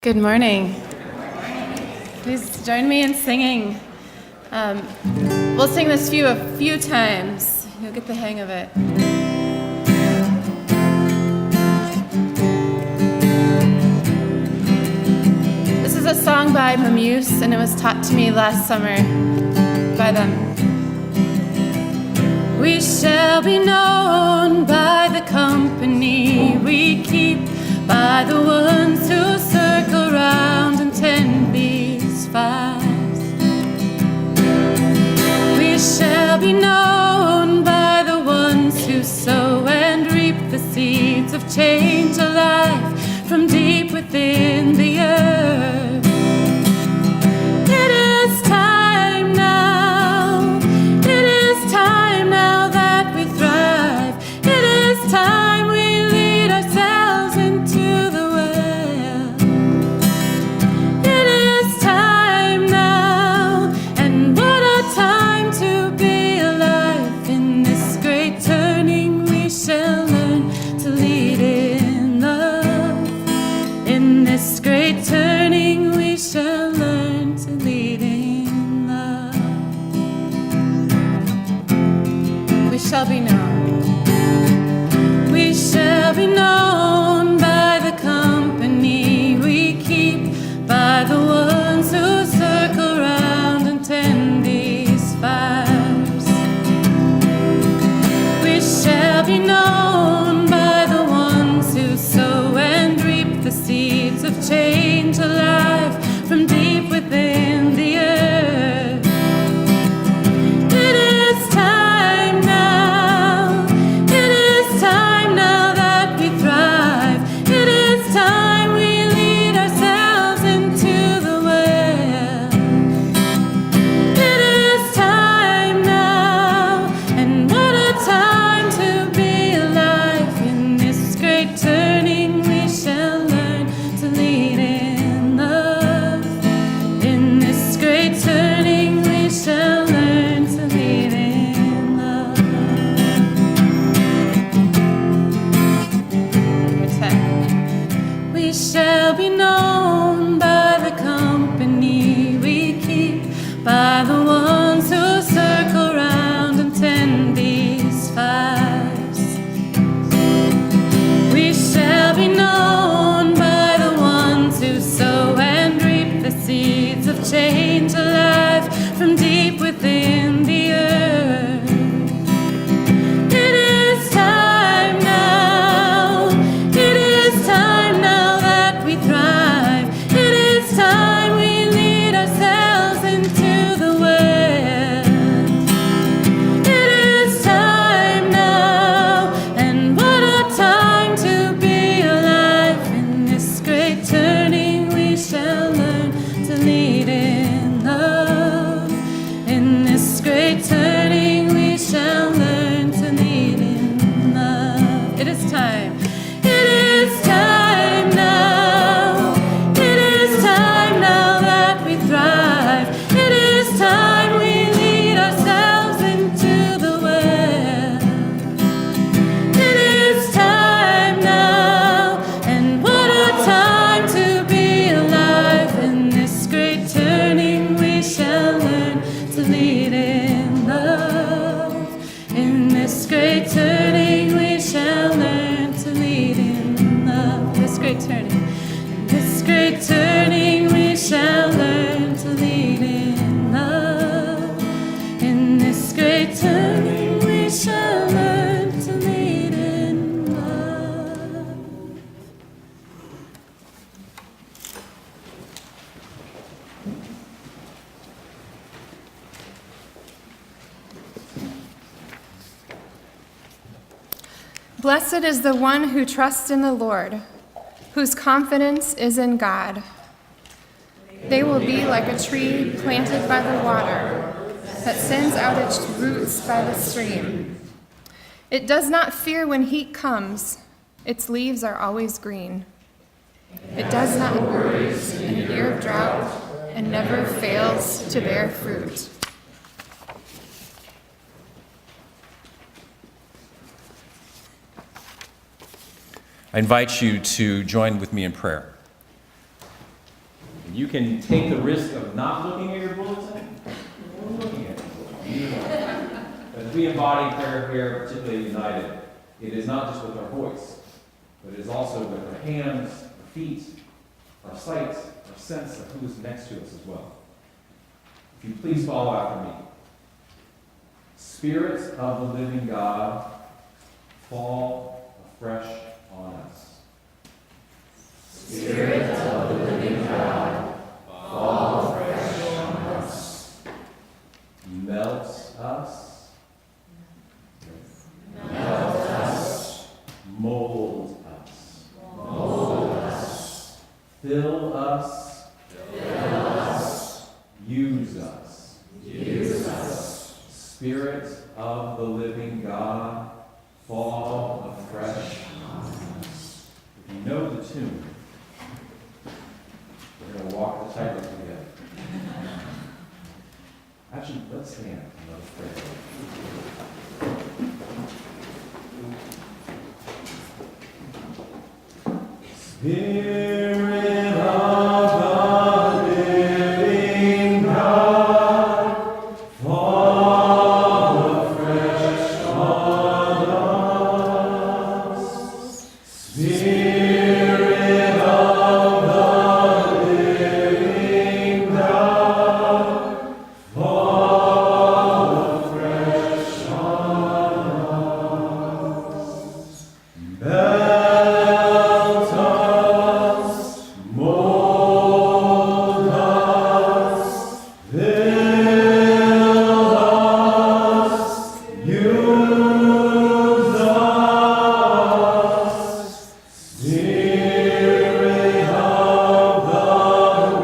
Good morning. Please join me in singing. We'll sing this a few times. You'll get the hang of it. This is a song by Mamuse, and it was taught to me last summer by them. We shall be known by the company we keep, by the ones who circle round and tend these fires. We shall be known by the ones who sow and reap the seeds of change alive from deep within the earth. It is time now, it is time now that we thrive. It is time we lead ourselves into the well. It is time now, and what a time to be alive. In this great turning we shall learn to lead in love. In this great turning we shall learn to lead in love. We shall be known. We shall be known by the company we keep, by the ones who circle round and tend these fires. We shall be known by the ones who sow and reap the seeds of change alive from deep within the earth. It is time now, it is time now that we thrive. It is time we lead ourselves into the well. It is time now, and what a time to be alive. In this great turning we shall learn to lead in love. In this great turning we shall learn to lead in love. Number 10. We shall be known by the company we keep, by the ones who circle round and tend these fires. We shall be known by the ones who sow and reap the seeds of change alive from deep within the earth. It is time now, it is time now that we thrive. It is time we lead ourselves into the well. It is time now, and what a time to be alive. In this great turning we shall learn to lead in love. In this great turning we shall learn to lead in love. It is time. It is time now. It is time now that we thrive. It is time we lead ourselves into the well. It is time now, and what a time to be alive. In this great turning we shall learn to lead in love. In this great turning we shall learn to lead in love. This great turning. In this great turning we shall learn to lead in love. In this great turning we shall learn to lead in love. Blessed is the one who trusts in the Lord, whose confidence is in God. They will be like a tree planted by the water, that sends out its roots by the stream. It does not fear when heat comes. Its leaves are always green. It does not worry in a year of drought, and never fails to bear fruit. I invite you to join with me in prayer. You can take the risk of not looking at your bulletin or looking at your bulletin. As we embody prayer here, particularly at United, it is not just with our voice, but it is also with our hands, our feet, our sight, our sense of who is next to us as well. If you please follow after me. Spirit of the living God, fall afresh on us. Spirit of the living God, fall afresh on us. Melt us. Melt us. Mold us. Mold us. Fill us. Fill us. Use us. Use us. Spirit of the living God, fall afresh on us. If you know the tune, we're going to walk the tightrope together. Actually, let's stand and let us pray. Spirit of the living God, fall afresh on us. Spirit of the living God, fall afresh on us. Melt us, mold us, fill us, use us. Spirit of the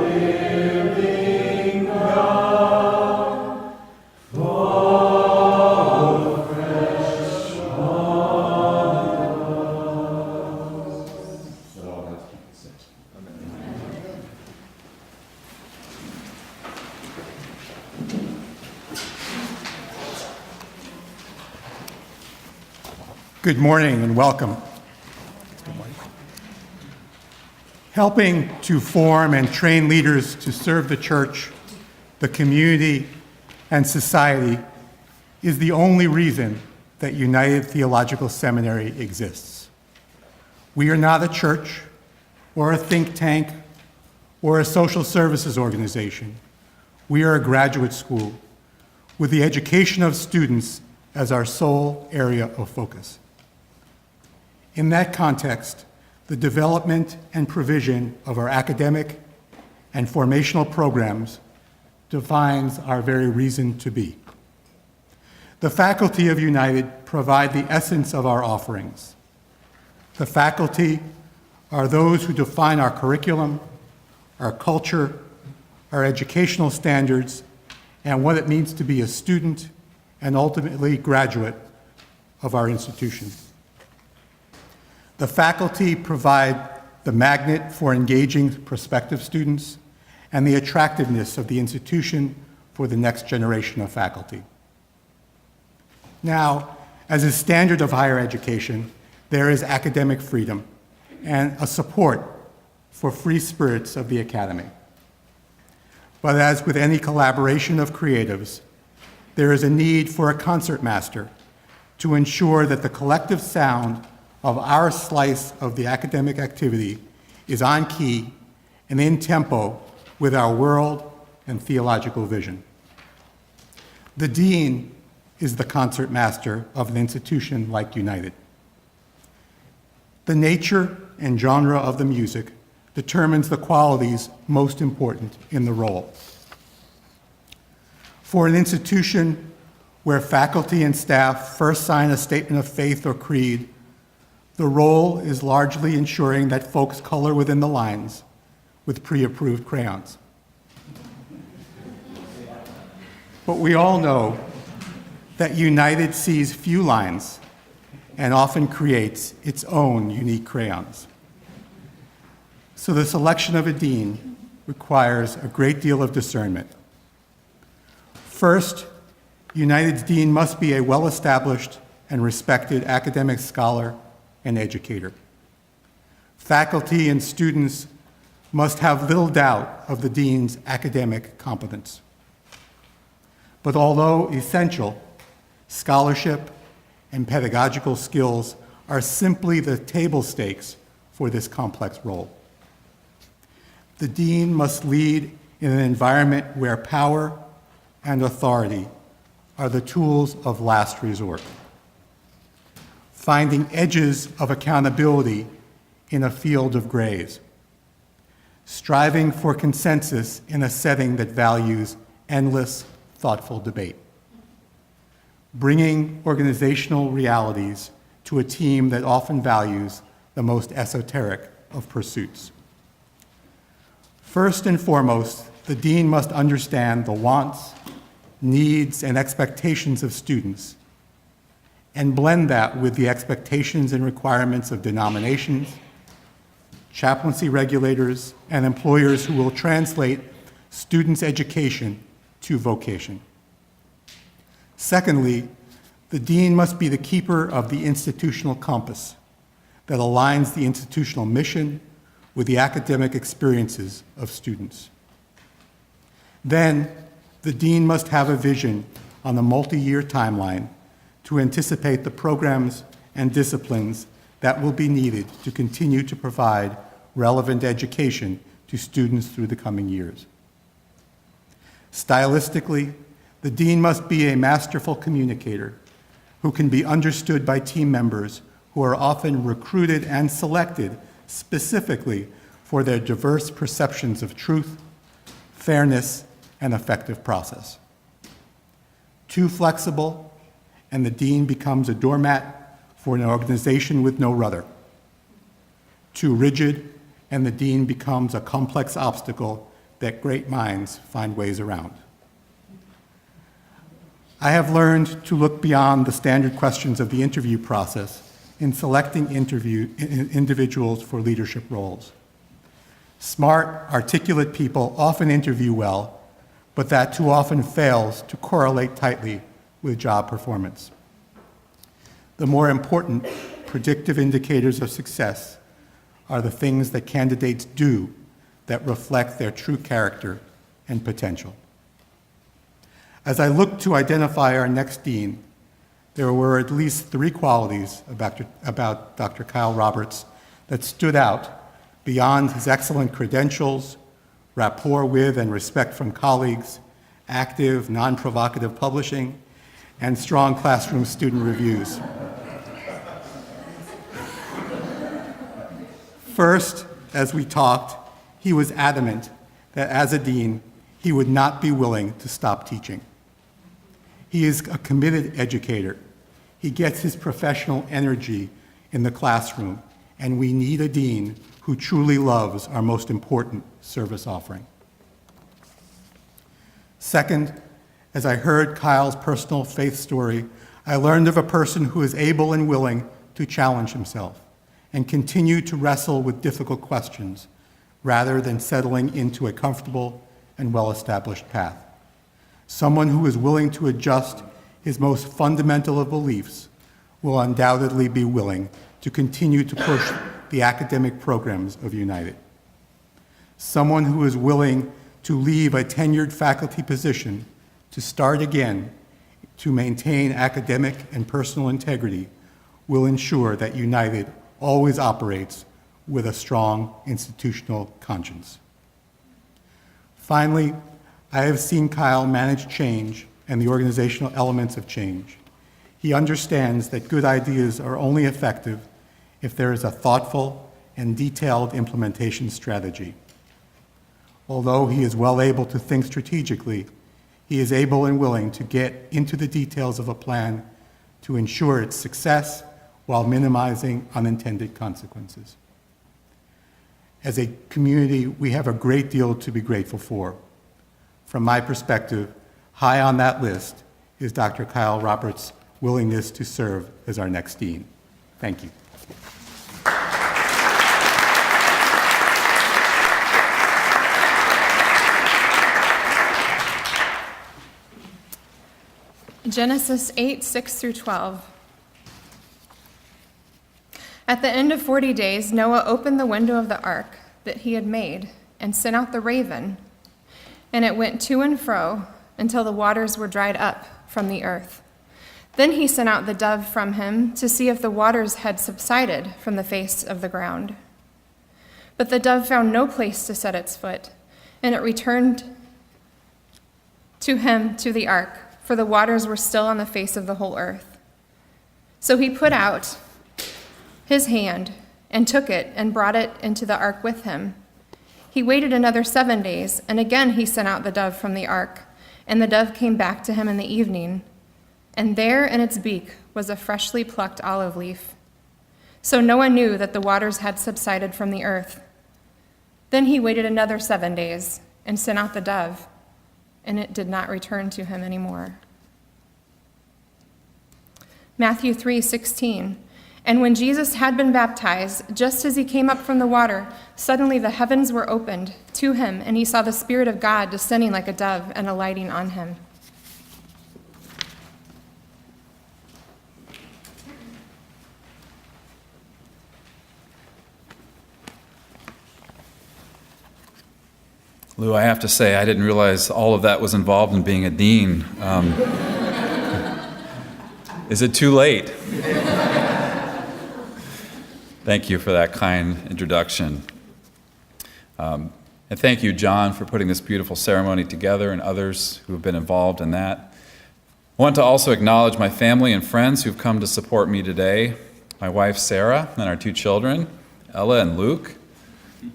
living God, fall afresh on us. Let all God's people say. Amen. Good morning and welcome. Helping to form and train leaders to serve the church, the community, and society is the only reason that United Theological Seminary exists. We are not a church or a think tank or a social services organization. We are a graduate school with the education of students as our sole area of focus. In that context, the development and provision of our academic and formational programs defines our very reason to be. The faculty of United provide the essence of our offerings. The faculty are those who define our curriculum, our culture, our educational standards, and what it means to be a student and ultimately graduate of our institution. The faculty provide the magnet for engaging prospective students and the attractiveness of the institution for the next generation of faculty. Now, as a standard of higher education, there is academic freedom and a support for free spirits of the academy. But as with any collaboration of creatives, there is a need for a concertmaster to ensure that the collective sound of our slice of the academic activity is on key and in tempo with our world and theological vision. The dean is the concertmaster of an institution like United. The nature and genre of the music determines the qualities most important in the role. For an institution where faculty and staff first sign a statement of faith or creed, the role is largely ensuring that folks color within the lines with pre-approved crayons. But we all know that United sees few lines and often creates its own unique crayons. So the selection of a dean requires a great deal of discernment. First, United's dean must be a well-established and respected academic scholar and educator. Faculty and students must have little doubt of the dean's academic competence. But although essential, scholarship and pedagogical skills are simply the table stakes for this complex role. The dean must lead in an environment where power and authority are the tools of last resort, finding edges of accountability in a field of grays, striving for consensus in a setting that values endless, thoughtful debate, bringing organizational realities to a team that often values the most esoteric of pursuits. First and foremost, the dean must understand the wants, needs, and expectations of students, and blend that with the expectations and requirements of denominations, chaplaincy regulators, and employers who will translate students' education to vocation. Secondly, the dean must be the keeper of the institutional compass that aligns the institutional mission with the academic experiences of students. Then, the dean must have a vision on a multi-year timeline to anticipate the programs and disciplines that will be needed to continue to provide relevant education to students through the coming years. Stylistically, the dean must be a masterful communicator who can be understood by team members who are often recruited and selected specifically for their diverse perceptions of truth, fairness, and effective process. Too flexible, and the dean becomes a doormat for an organization with no rudder. Too rigid, and the dean becomes a complex obstacle that great minds find ways around. I have learned to look beyond the standard questions of the interview process in selecting individuals for leadership roles. Smart, articulate people often interview well, but that too often fails to correlate tightly with job performance. The more important predictive indicators of success are the things that candidates do that reflect their true character and potential. As I looked to identify our next dean, there were at least 3 qualities about Dr. Kyle Roberts that stood out beyond his excellent credentials, rapport with and respect from colleagues, active, non-provocative publishing, and strong classroom student reviews. First, as we talked, he was adamant that as a dean, he would not be willing to stop teaching. He is a committed educator. He gets his professional energy in the classroom, and we need a dean who truly loves our most important service offering. Second, as I heard Kyle's personal faith story, I learned of a person who is able and willing to challenge himself and continue to wrestle with difficult questions rather than settling into a comfortable and well-established path. Someone who is willing to adjust his most fundamental of beliefs will undoubtedly be willing to continue to push the academic programs of United. Someone who is willing to leave a tenured faculty position to start again to maintain academic and personal integrity will ensure that United always operates with a strong institutional conscience. Finally, I have seen Kyle manage change and the organizational elements of change. He understands that good ideas are only effective if there is a thoughtful and detailed implementation strategy. Although he is well able to think strategically, he is able and willing to get into the details of a plan to ensure its success while minimizing unintended consequences. As a community, we have a great deal to be grateful for. From my perspective, high on that list is Dr. Kyle Roberts' willingness to serve as our next dean. Thank you. Genesis 8:6-12. At the end of 40 days, Noah opened the window of the ark that he had made and sent out the raven, and it went to and fro until the waters were dried up from the earth. Then he sent out the dove from him to see if the waters had subsided from the face of the ground. But the dove found no place to set its foot, and it returned to him to the ark, for the waters were still on the face of the whole earth. So he put out his hand and took it and brought it into the ark with him. He waited another 7 days, and again he sent out the dove from the ark, and the dove came back to him in the evening, and there in its beak was a freshly plucked olive leaf. So Noah knew that the waters had subsided from the earth. Then he waited another 7 days and sent out the dove, and it did not return to him anymore. Matthew 3:16. And when Jesus had been baptized, just as he came up from the water, suddenly the heavens were opened to him, and he saw the Spirit of God descending like a dove and alighting on him. Lou, I have to say, I didn't realize all of that was involved in being a dean. Is it too late? Thank you for that kind introduction. And thank you, John, for putting this beautiful ceremony together and others who have been involved in that. I want to also acknowledge my family and friends who've come to support me today. My wife, Sarah, and our 2 children, Ella and Luke.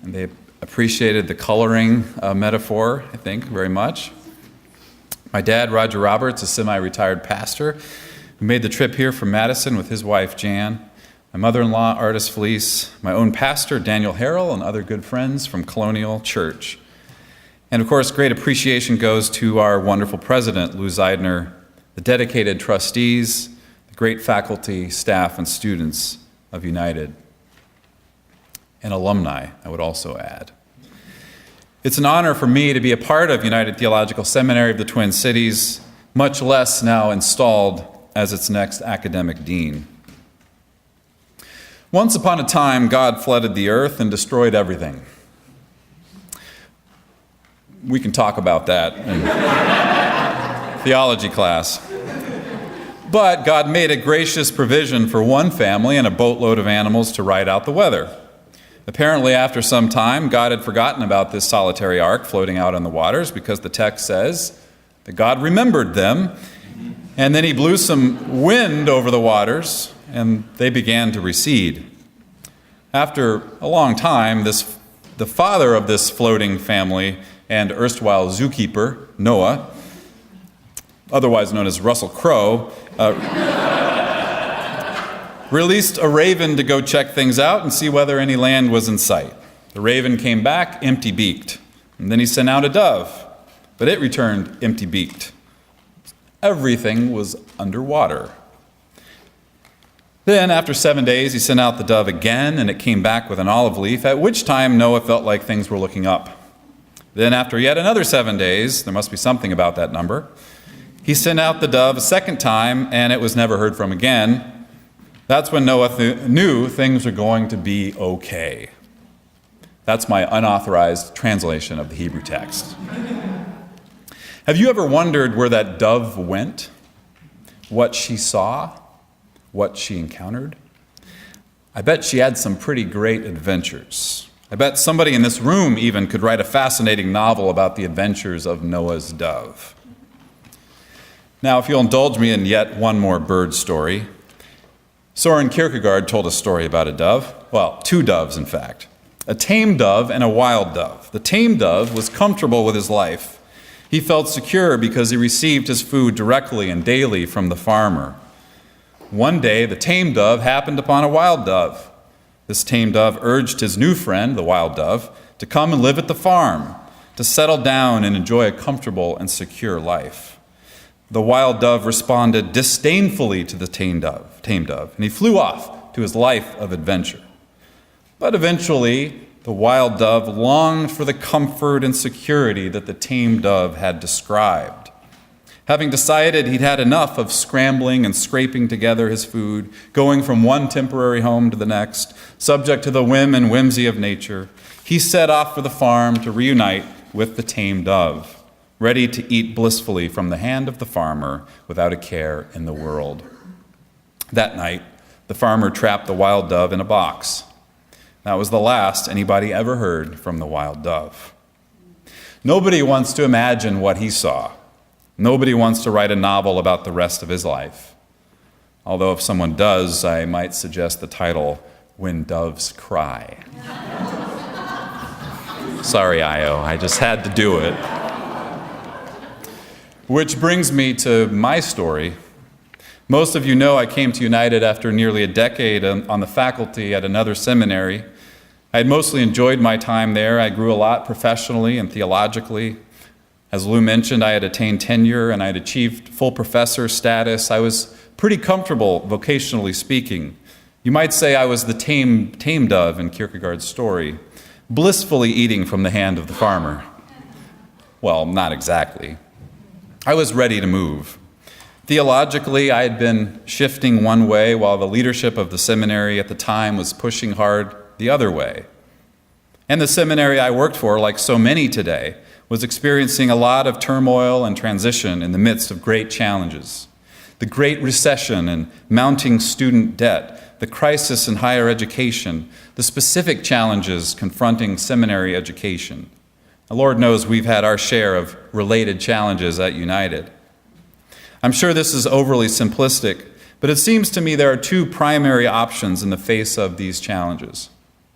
And they appreciated the coloring metaphor, I think, very much. My dad, Roger Roberts, a semi-retired pastor, who made the trip here from Madison with his wife, Jan. My mother-in-law, Artis Felice, my own pastor, Daniel Harrell, and other good friends from Colonial Church. And of course, great appreciation goes to our wonderful president, Lou Zeidner, the dedicated trustees, the great faculty, staff, and students of United, and alumni, I would also add. It's an honor for me to be a part of United Theological Seminary of the Twin Cities, much less now installed as its next academic dean. Once upon a time, God flooded the earth and destroyed everything. We can talk about that in theology class. But God made a gracious provision for one family and a boatload of animals to ride out the weather. Apparently, after some time, God had forgotten about this solitary ark floating out on the waters, because the text says that God remembered them, and then he blew some wind over the waters, and they began to recede. After a long time, the father of this floating family and erstwhile zookeeper, Noah, otherwise known as Russell Crowe, released a raven to go check things out and see whether any land was in sight. The raven came back empty-beaked, and then he sent out a dove, but it returned empty-beaked. Everything was underwater. Then, after 7 days, he sent out the dove again, and it came back with an olive leaf, at which time Noah felt like things were looking up. Then, after yet another 7 days, there must be something about that number, he sent out the dove a second time, and it was never heard from again. That's when Noah knew things were going to be okay. That's my unauthorized translation of the Hebrew text. Have you ever wondered where that dove went? What she saw? What she encountered? I bet she had some pretty great adventures. I bet somebody in this room even could write a fascinating novel about the adventures of Noah's dove. Now, if you'll indulge me in yet one more bird story, Søren Kierkegaard told a story about a dove. Well, 2 doves, in fact. A tame dove and a wild dove. The tame dove was comfortable with his life. He felt secure because he received his food directly and daily from the farmer. One day, the tame dove happened upon a wild dove. This tame dove urged his new friend, the wild dove, to come and live at the farm, to settle down and enjoy a comfortable and secure life. The wild dove responded disdainfully to the tame dove, and he flew off to his life of adventure. But eventually, the wild dove longed for the comfort and security that the tame dove had described. Having decided he'd had enough of scrambling and scraping together his food, going from one temporary home to the next, subject to the whim and whimsy of nature, he set off for the farm to reunite with the tame dove, ready to eat blissfully from the hand of the farmer without a care in the world. That night, the farmer trapped the wild dove in a box. That was the last anybody ever heard from the wild dove. Nobody wants to imagine what he saw. Nobody wants to write a novel about the rest of his life. Although if someone does, I might suggest the title, When Doves Cry. Sorry, Io, I just had to do it. Which brings me to my story. Most of you know I came to United after nearly a decade on the faculty at another seminary. I had mostly enjoyed my time there. I grew a lot professionally and theologically. As Lou mentioned, I had attained tenure and I had achieved full professor status. I was pretty comfortable vocationally speaking. You might say I was the tame dove in Kierkegaard's story, blissfully eating from the hand of the farmer. Well, not exactly. I was ready to move. Theologically, I had been shifting one way while the leadership of the seminary at the time was pushing hard the other way. And the seminary I worked for, like so many today, was experiencing a lot of turmoil and transition in the midst of great challenges. The Great Recession and mounting student debt, the crisis in higher education, the specific challenges confronting seminary education. The Lord knows we've had our share of related challenges at United. I'm sure this is overly simplistic, but it seems to me there are two primary options in the face of these challenges.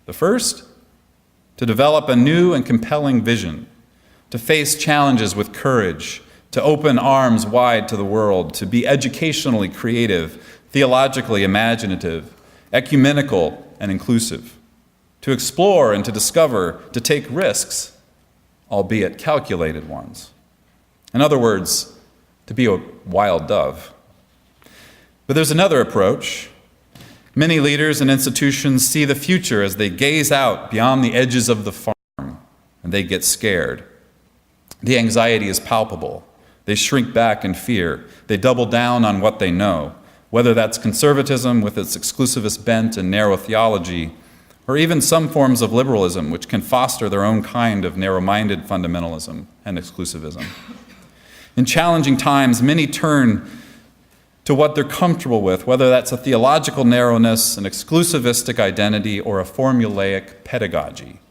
The first, to develop a new and compelling vision, to face challenges with courage, to open arms wide to the world, to be educationally creative, theologically imaginative, ecumenical and inclusive, to explore and to discover, to take risks, albeit calculated ones. In other words, to be a wild dove. But there's another approach. Many leaders and institutions see the future as they gaze out beyond the edges of the farm, and they get scared. The anxiety is palpable. They shrink back in fear. They double down on what they know, whether that's conservatism with its exclusivist bent and narrow theology, or even some forms of liberalism which can foster their own kind of narrow-minded fundamentalism and exclusivism. In challenging times, many turn to what they're comfortable with, whether that's a theological narrowness, an exclusivistic identity, or a formulaic pedagogy.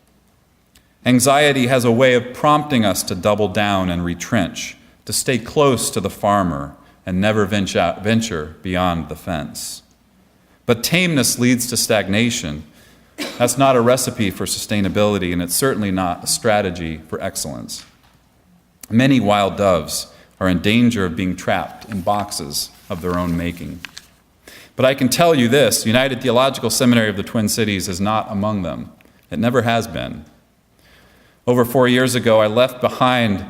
Anxiety has a way of prompting us to double down and retrench, to stay close to the farmer and never venture beyond the fence. But tameness leads to stagnation. That's not a recipe for sustainability, and it's certainly not a strategy for excellence. Many wild doves are in danger of being trapped in boxes of their own making. But I can tell you this, United Theological Seminary of the Twin Cities is not among them. It never has been. Over 4 years ago, I left behind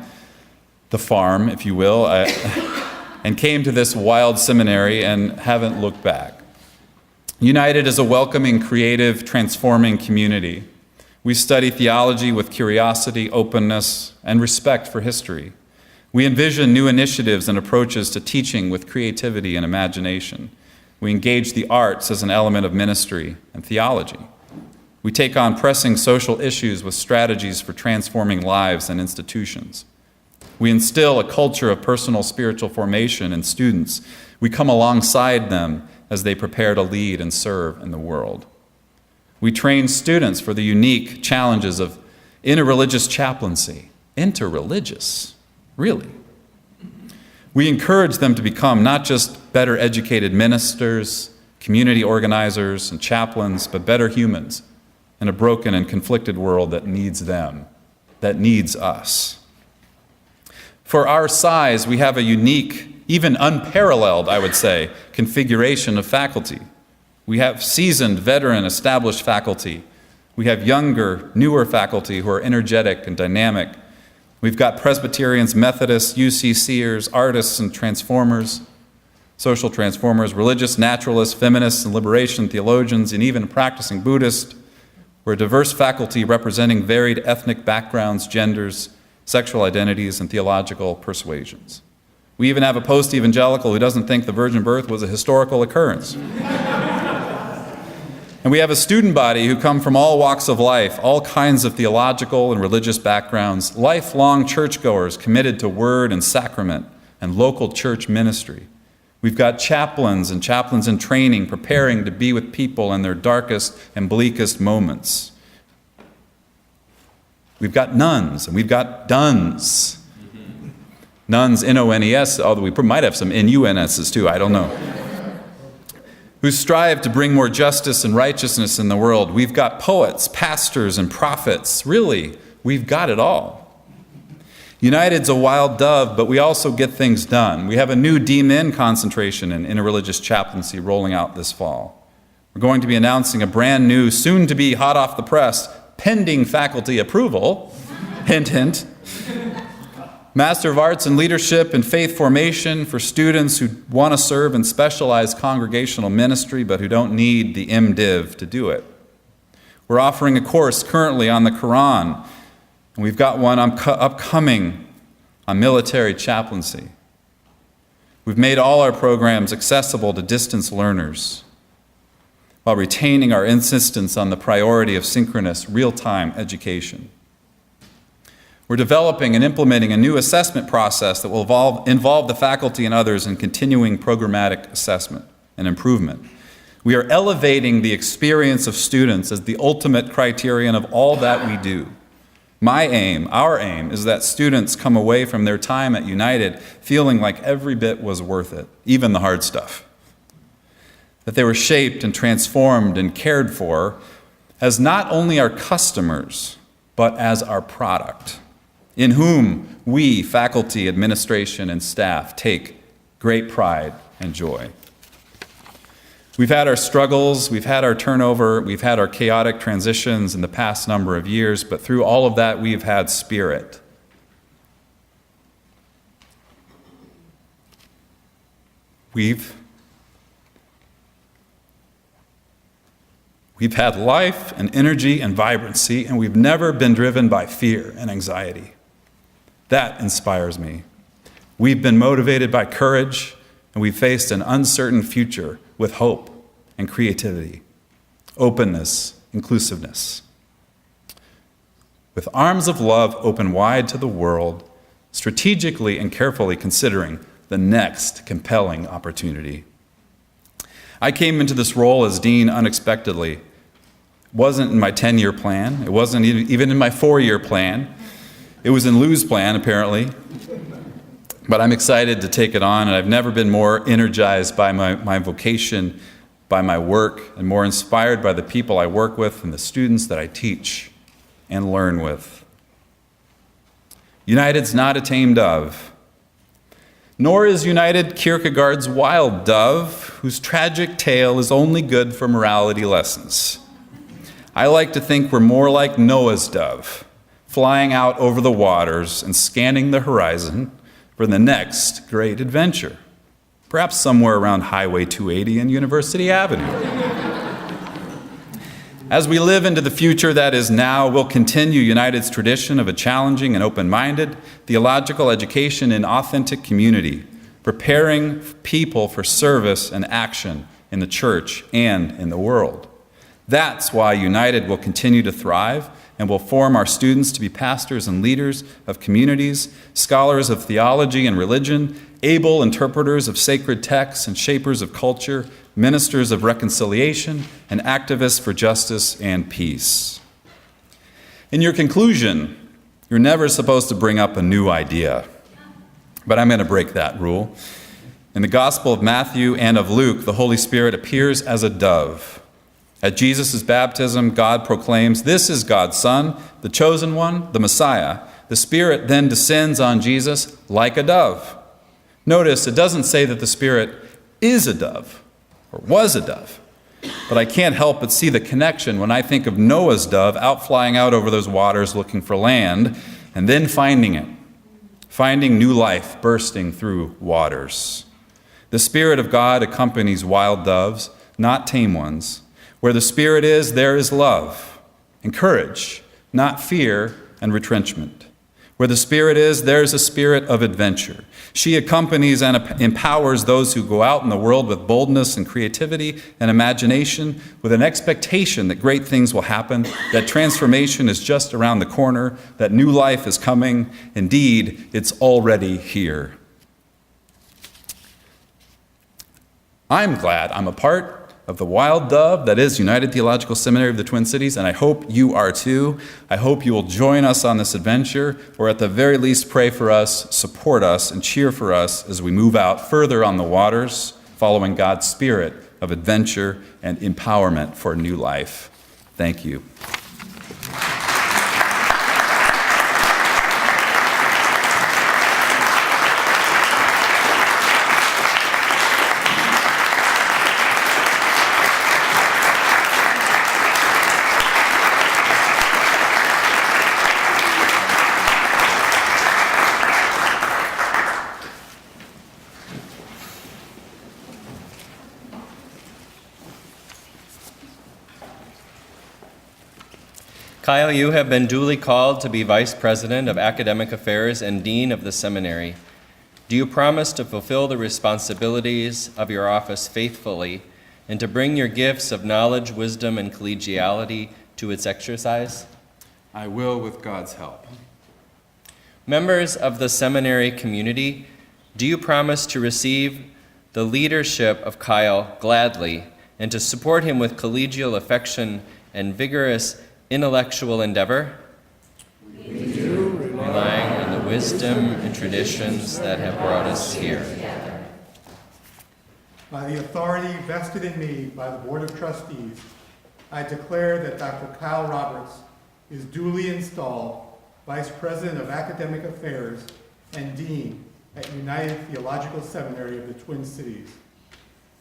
the farm, if you will, and came to this wild seminary and haven't looked back. United is a welcoming, creative, transforming community. We study theology with curiosity, openness, and respect for history. We envision new initiatives and approaches to teaching with creativity and imagination. We engage the arts as an element of ministry and theology. We take on pressing social issues with strategies for transforming lives and institutions. We instill a culture of personal spiritual formation in students. We come alongside them as they prepare to lead and serve in the world. We train students for the unique challenges of interreligious chaplaincy. Interreligious, really. We encourage them to become not just better educated ministers, community organizers, and chaplains, but better humans in a broken and conflicted world that needs them, that needs us. For our size, we have a unique, even unparalleled, I would say, configuration of faculty. We have seasoned, veteran, established faculty. We have younger, newer faculty who are energetic and dynamic. We've got Presbyterians, Methodists, UCCers, artists and transformers, social transformers, religious naturalists, feminists and liberation theologians, and even practicing Buddhists. We're a diverse faculty representing varied ethnic backgrounds, genders, sexual identities, and theological persuasions. We even have a post-evangelical who doesn't think the virgin birth was a historical occurrence. And we have a student body who come from all walks of life, all kinds of theological and religious backgrounds, lifelong churchgoers committed to word and sacrament and local church ministry. We've got chaplains and chaplains in training preparing to be with people in their darkest and bleakest moments. We've got nuns and we've got duns. Nuns, N-O-N-E-S, although we might have some N-U-N-S's too, I don't know. Who strive to bring more justice and righteousness in the world. We've got poets, pastors, and prophets. Really, we've got it all. United's a wild dove, but we also get things done. We have a new D-Min concentration in interreligious chaplaincy rolling out this fall. We're going to be announcing a brand new, soon-to-be hot off the press, pending faculty approval, hint, hint, Master of Arts in Leadership and Faith Formation for students who want to serve in specialized congregational ministry but who don't need the MDiv to do it. We're offering a course currently on the Quran, and we've got one upcoming on military chaplaincy. We've made all our programs accessible to distance learners while retaining our insistence on the priority of synchronous, real-time education. We're developing and implementing a new assessment process that will involve the faculty and others in continuing programmatic assessment and improvement. We are elevating the experience of students as the ultimate criterion of all that we do. My aim, our aim, is that students come away from their time at United feeling like every bit was worth it, even the hard stuff. That they were shaped and transformed and cared for as not only our customers, but as our product, in whom we, faculty, administration, and staff, take great pride and joy. We've had our struggles, we've had our turnover, we've had our chaotic transitions in the past number of years, but through all of that, we've had spirit. We've had life and energy and vibrancy, and we've never been driven by fear and anxiety. That inspires me. We've been motivated by courage, and we've faced an uncertain future with hope and creativity, openness, inclusiveness. With arms of love open wide to the world, strategically and carefully considering the next compelling opportunity. I came into this role as dean unexpectedly. It wasn't in my 10-year plan. It wasn't even in my 4-year plan. It was in Lou's plan, apparently. But I'm excited to take it on, and I've never been more energized by my vocation, by my work, and more inspired by the people I work with and the students that I teach and learn with. United's not a tame dove. Nor is United Kierkegaard's wild dove, whose tragic tale is only good for morality lessons. I like to think we're more like Noah's dove, flying out over the waters and scanning the horizon for the next great adventure, perhaps somewhere around Highway 280 and University Avenue. As we live into the future that is now, we'll continue United's tradition of a challenging and open-minded theological education in authentic community, preparing people for service and action in the church and in the world. That's why United will continue to thrive and will form our students to be pastors and leaders of communities, scholars of theology and religion, able interpreters of sacred texts and shapers of culture, ministers of reconciliation, and activists for justice and peace. In your conclusion, you're never supposed to bring up a new idea, but I'm going to break that rule. In the Gospel of Matthew and of Luke, the Holy Spirit appears as a dove. At Jesus' baptism, God proclaims, "This is God's Son, the chosen one, the Messiah." The Spirit then descends on Jesus like a dove. Notice, it doesn't say that the Spirit is a dove or was a dove, but I can't help but see the connection when I think of Noah's dove flying out over those waters looking for land and then finding it, finding new life bursting through waters. The Spirit of God accompanies wild doves, not tame ones. Where the Spirit is, there is love and courage, not fear and retrenchment. Where the Spirit is, there's a spirit of adventure. She accompanies and empowers those who go out in the world with boldness and creativity and imagination, with an expectation that great things will happen, that transformation is just around the corner, that new life is coming. Indeed, it's already here. I'm glad I'm a part of the wild dove that is United Theological Seminary of the Twin Cities, and I hope you are too. I hope you will join us on this adventure, or at the very least pray for us, support us, and cheer for us as we move out further on the waters, following God's spirit of adventure and empowerment for a new life. Thank you. Kyle, you have been duly called to be Vice President of Academic Affairs and Dean of the Seminary. Do you promise to fulfill the responsibilities of your office faithfully and to bring your gifts of knowledge, wisdom, and collegiality to its exercise? I will with God's help. Members of the seminary community, do you promise to receive the leadership of Kyle gladly and to support him with collegial affection and vigorous intellectual endeavor? We do, relying on the wisdom and traditions that have brought us here. By the authority vested in me by the Board of Trustees, I declare that Dr. Kyle Roberts is duly installed Vice President of Academic Affairs and Dean at United Theological Seminary of the Twin Cities.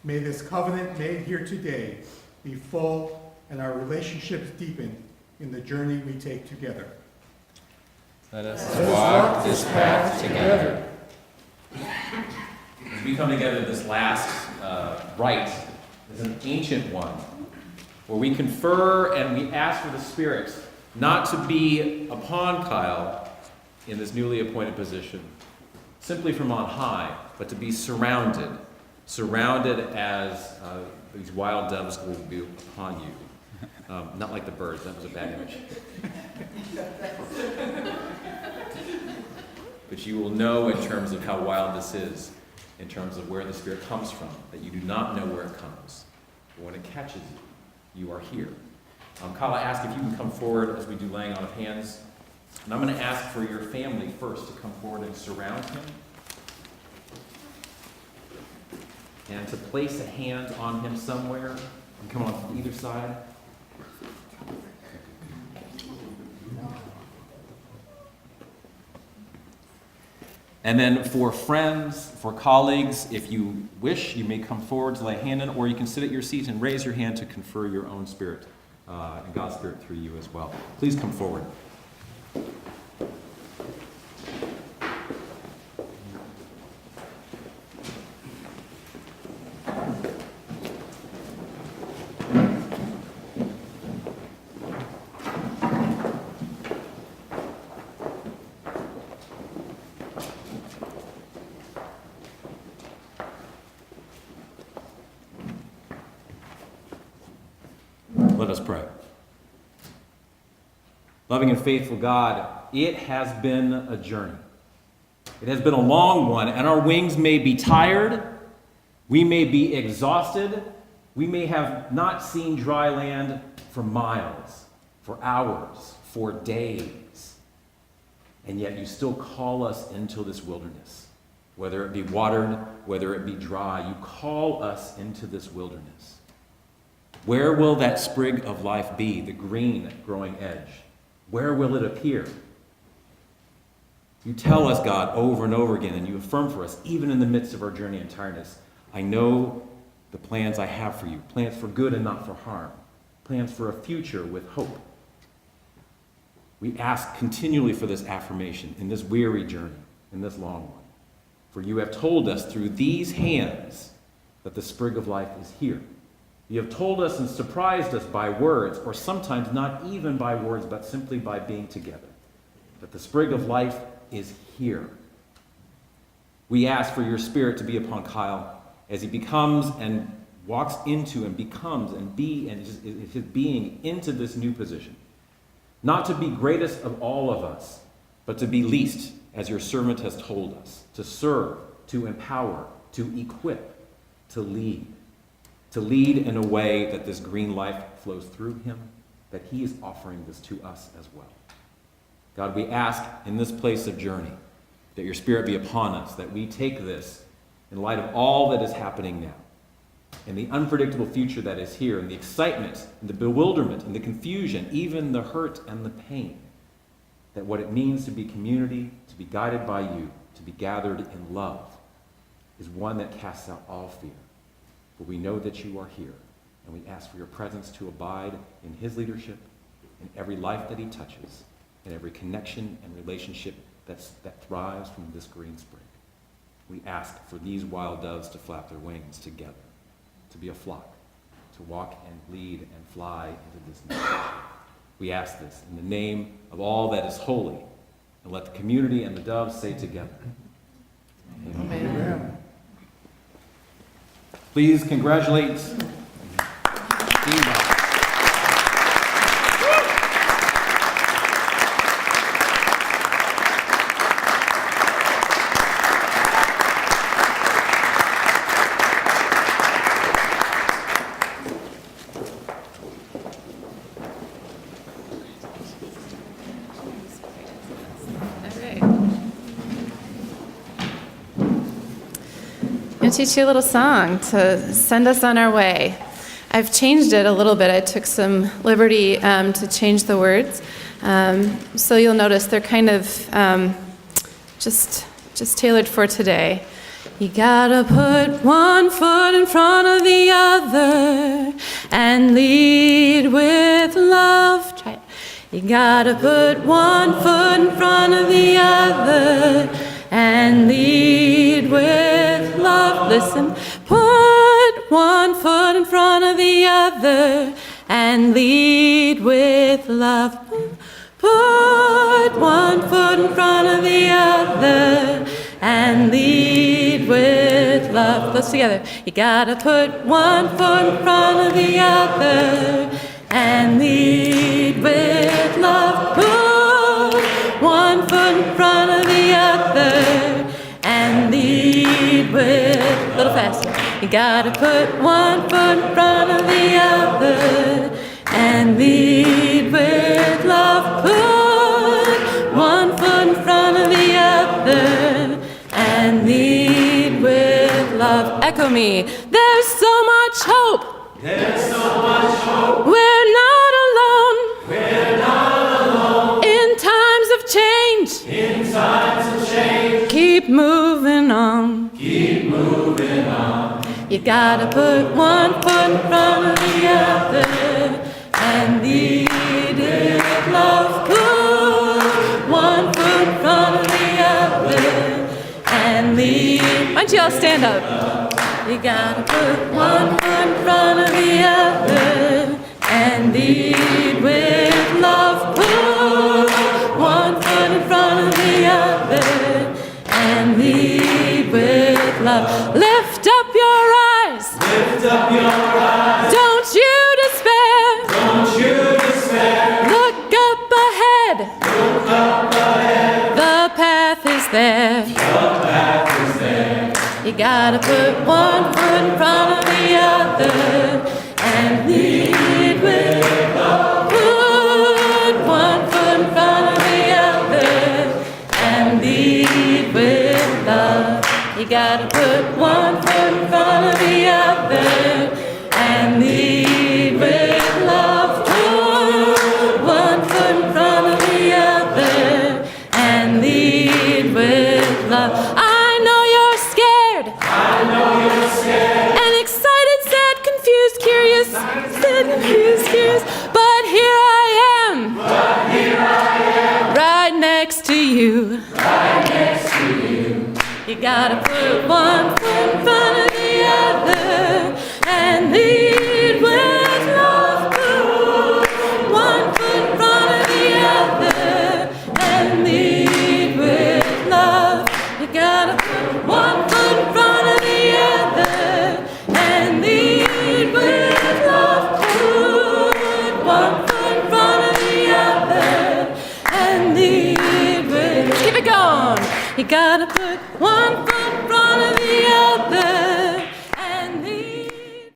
May this covenant made here today be full and our relationships deepened in the journey we take together. Let us walk this path together. As we come together, this last rite is an ancient one, where we confer and we ask for the Spirit not to be upon Kyle in this newly appointed position, simply from on high, but to be surrounded as these wild doves will be upon you. Not like the birds, that was a bad image. But you will know in terms of how wild this is, in terms of where the Spirit comes from, that you do not know where it comes. But when it catches you, you are here. Kyle, I ask if you can come forward as we do laying on of hands. And I'm going to ask for your family first to come forward and surround him. And to place a hand on him somewhere. And come on from either side. And then for friends, for colleagues, if you wish, you may come forward to lay a hand in, or you can sit at your seat and raise your hand to confer your own spirit, and God's Spirit through you as well. Please come forward. Let us pray. Loving and faithful God, it has been a journey. It has been a long one, and our wings may be tired. We may be exhausted. We may have not seen dry land for miles, for hours, for days. And yet you still call us into this wilderness. Whether it be watered, whether it be dry, you call us into this wilderness. Where will that sprig of life be, the green growing edge? Where will it appear? You tell us, God, over and over again, and you affirm for us, even in the midst of our journey in tiredness, I know the plans I have for you, plans for good and not for harm, plans for a future with hope. We ask continually for this affirmation in this weary journey, in this long one. For you have told us through these hands that the sprig of life is here. You have told us and surprised us by words, or sometimes not even by words, but simply by being together. that the sprig of life is here. We ask for your Spirit to be upon Kyle as he becomes and walks into and becomes and his being into this new position. Not to be greatest of all of us, but to be least, as your servant has told us, to serve, to empower, to equip, to lead in a way that this green life flows through him, that he is offering this to us as well. God, we ask in this place of journey that your Spirit be upon us, that we take this in light of all that is happening now, and the unpredictable future that is here, and the excitement, and the bewilderment, and the confusion, even the hurt and the pain, that what it means to be community, to be guided by you, to be gathered in love, is one that casts out all fear. For we know that you are here, and we ask for your presence to abide in his leadership, in every life that he touches, in every connection and relationship that thrives from this green spring. We ask for these wild doves to flap their wings together, to be a flock, to walk and lead and fly into this new future. We ask this in the name of all that is holy, and let the community and the doves say together, Amen. Amen. Please congratulate Eerdmans. I'm going to teach you a little song to send us on our way. I've changed it a little bit. I took some liberty to change the words. So you'll notice they're kind of just tailored for today. You gotta put one foot in front of the other and lead with love. Try it. You gotta put one foot in front of the other and lead with love. Listen. Put one foot in front of the other and lead with love. Put one foot in front of the other and lead with love. Let's together. You gotta put one foot in front of the other and lead with love. Put one foot in front of the other and lead with, a little faster. You gotta put one foot in front of the other and lead with love. Put one foot in front of the other and lead with love. Echo me. There's so much hope. There's so much hope. We're not alone. We're not alone. In times of change. In times of change. Keep moving on. Keep moving on. You gotta put one foot in front of the other and lead with love. Put one foot in front of the other and lead. Why don't you all stand up? You gotta put one foot in front of the other and lead with love. Put one foot in front of the other and lead with love. Lift up your eyes. Lift up your eyes. Don't you despair. Don't you despair. Look up ahead. Look up ahead. The path is there. The path is there. You gotta put one foot in front of the other and lead with love. Put one foot in front of the other and lead with love. You gotta put one foot in front of the other and lead with love. Put one foot in front of the other and lead with love. I know you're scared. I know you're scared. And excited, sad, confused, curious. Sad, confused, curious. But here I am. But here I am. Right next to you. Right next to you. You gotta put one foot in front of the other and lead with love. Put one foot in front of the other and lead You gotta put one foot in front of the other.